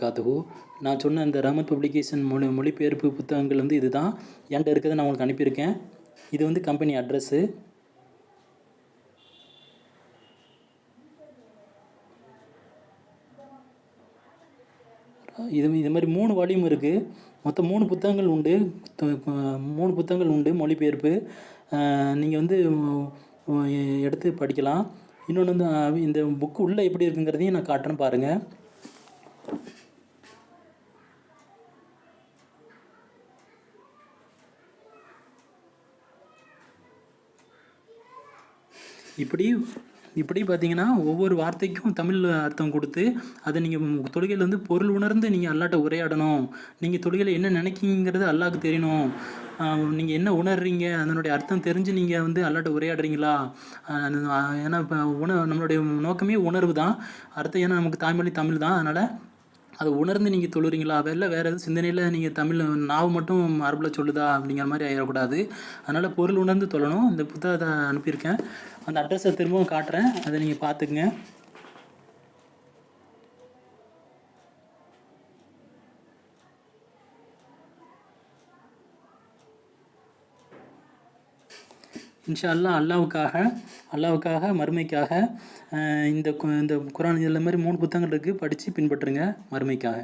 வபரகாத்துஹு. நான் சொன்ன அந்த ரஹ்மத் பப்ளிகேஷன் மொழிபெயர்ப்பு புத்தகங்கள் வந்து இதுதான். என்கிட்ட இருக்கிறத நான் உங்களுக்கு அனுப்பியிருக்கேன். இது வந்து கம்பெனி அட்ரஸ்ஸு. இது மாதிரி 3 வால்யூம் இருக்குது. மொத்தம் 3 புத்தகங்கள் உண்டு. 3 புத்தகங்கள் உண்டு மொழிபெயர்ப்பு. நீங்கள் வந்து எடுத்து படிக்கலாம். இன்னொன்று வந்து இந்த புக்கு உள்ளே எப்படி இருக்குங்கிறதையும் நான் காட்டுறேன் பாருங்கள். இப்படி பார்த்தீங்கன்னா ஒவ்வொரு வார்த்தைக்கும் தமிழ் அர்த்தம் கொடுத்து அதை நீங்கள் தொழுகையில் வந்து பொருள் உணர்ந்து நீங்கள் அல்லாட்ட உரையாடணும். நீங்கள் தொழுகையில் என்ன நினைக்கிங்கிறது அல்லாஹ்க்கு தெரியணும். நீங்கள் என்ன உணர்றீங்க அதனுடைய அர்த்தம் தெரிஞ்சு நீங்கள் வந்து அல்லாட்ட உரையாடுறீங்களா? ஏன்னா இப்போ நம்மளுடைய நோக்கமே உணர்வு தான். அர்த்தம் ஏன்னா நமக்கு தாய்மொழி தமிழ் தான். அதனால் அதை உணர்ந்து நீங்கள் தொழுறீங்களா? வேறு எதுவும் சிந்தனையில் நீங்கள் தமிழ் நாவு மட்டும் அரபில் சொல்லுதா அப்படிங்கிற மாதிரி ஆகிடக்கூடாது. அதனால் பொருள் உணர்ந்து தொழணும். இந்த புத்தகத்தை அனுப்பியிருக்கேன். அந்த அட்ரஸை திரும்பவும் காட்டுறேன். அதை நீங்கள் பார்த்துக்குங்க. இன்ஷா அல்லாஹ் அல்லாவுக்காக மறுமைக்காக இந்த குர்ஆன் இதில் மாதிரி 3 புத்தகங்கள் இருக்குது. படித்து பின்பற்றுங்க மறுமைக்காக.